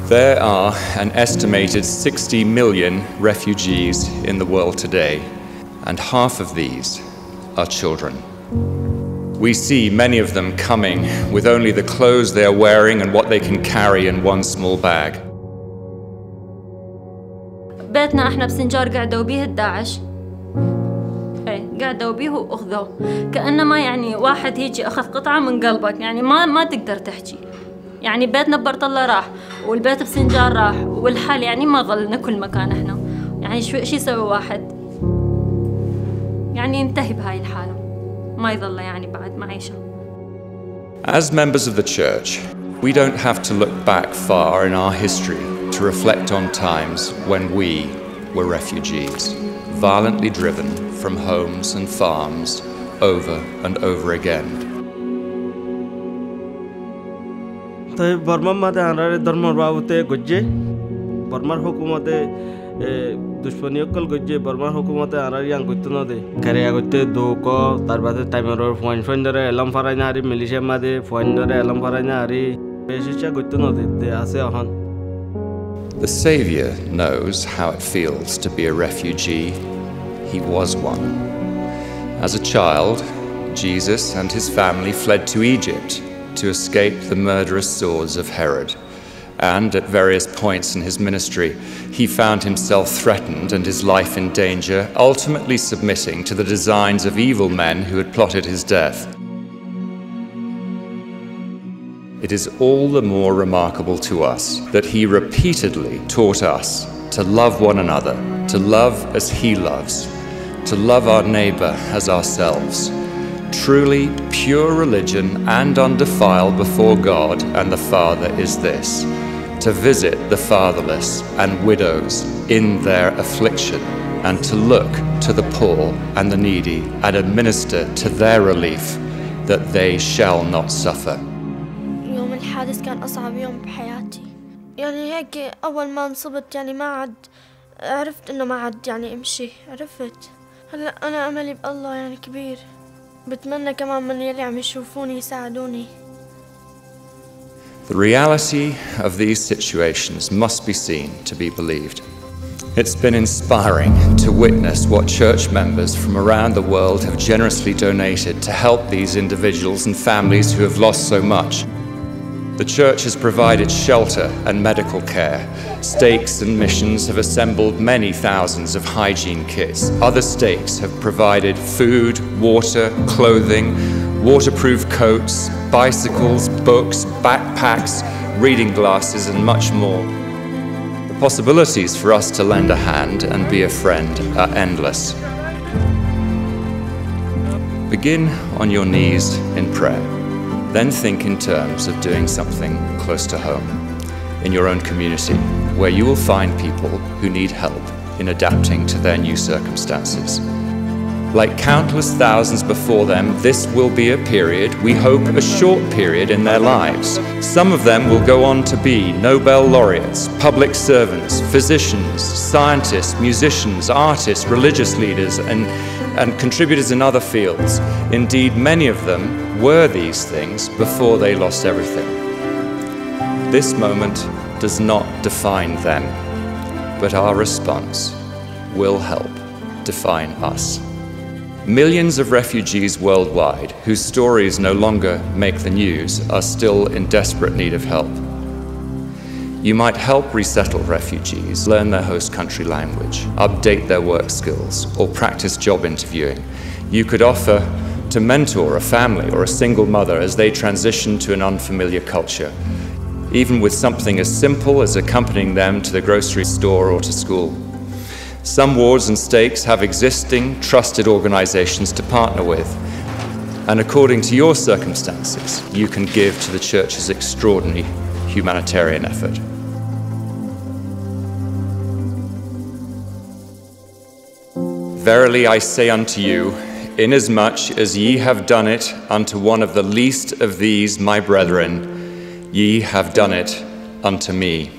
There are an estimated 60 million refugees in the world today, and half of these are children. We see many of them coming with only the clothes they are wearing and what they can carry in one small bag. بيتنا احنا بسنجار قعدوا بيه الداعش. قعدوا بيه واخذوه كأنما يعني واحد هيجي اخذ قطعة من قلبك، يعني ما تقدر تحكي. يعني بيتنا ببرطلة راح، والبيت بسنجار راح، والحال يعني ما ظلنا كل مكان احنا. يعني شو يسوي واحد؟ يعني ينتهي بهاي الحالة، ما يظل يعني بعد معيشة. As members of the church, we don't have to look back far in our history to reflect on times when we were refugees, violently driven from homes and farms over and over again. طيب برما ما تهانر درمر باوته گجه برمار حکومت دشمنی کل گجه برمار حکومت آنار یان گوتنو ده کریا گوته دو کو تربات تایمرور فوین داره الان فرای ناری میلیشه ماده فوین داره الان فرای ناری پیشیچه گوتنو ده آسه آهان. The Savior knows how it feels to be a refugee. He was one. As a child, Jesus and his family fled to Egypt to escape the murderous swords of Herod. And at various points in his ministry, he found himself threatened and his life in danger, ultimately submitting to the designs of evil men who had plotted his death. It is all the more remarkable to us that he repeatedly taught us to love one another, to love as he loves, to love our neighbor as ourselves. Truly pure religion and undefiled before God and the Father is this: to visit the fatherless and widows in their affliction, and to look to the poor and the needy and administer to their relief, that they shall not suffer. يوم الحادث كان أصعب يوم بحياتي. يعني هيك أول ما انصبت يعني ما عاد عرفت إنه ما عاد يعني أمشي، عرفت. هلا أنا أملي بالله يعني كبير. بتمنى كمان من يلي عم يشوفوني يساعدوني. The reality of these situations must be seen to be believed. It's been inspiring to witness what church members from around the world have generously donated to help these individuals and families who have lost so much. The church has provided shelter and medical care. Stakes and missions have assembled many thousands of hygiene kits. Other stakes have provided food, water, clothing, waterproof coats, bicycles, books, backpacks, reading glasses, and much more. The possibilities for us to lend a hand and be a friend are endless. Begin on your knees in prayer. Then think in terms of doing something close to home, in your own community, where you will find people who need help in adapting to their new circumstances. Like countless thousands before them, this will be a period, we hope a short period in their lives. Some of them will go on to be Nobel laureates, public servants, physicians, scientists, musicians, artists, religious leaders, and contributors in other fields. Indeed, many of them were these things before they lost everything. This moment does not define them, but our response will help define us. Millions of refugees worldwide, whose stories no longer make the news, are still in desperate need of help. You might help resettle refugees, learn their host country language, update their work skills, or practice job interviewing. You could offer to mentor a family or a single mother as they transition to an unfamiliar culture, even with something as simple as accompanying them to the grocery store or to school. Some wards and stakes have existing, trusted organizations to partner with, and according to your circumstances, you can give to the church's extraordinary humanitarian effort. Verily I say unto you, inasmuch as ye have done it unto one of the least of these my brethren, ye have done it unto me.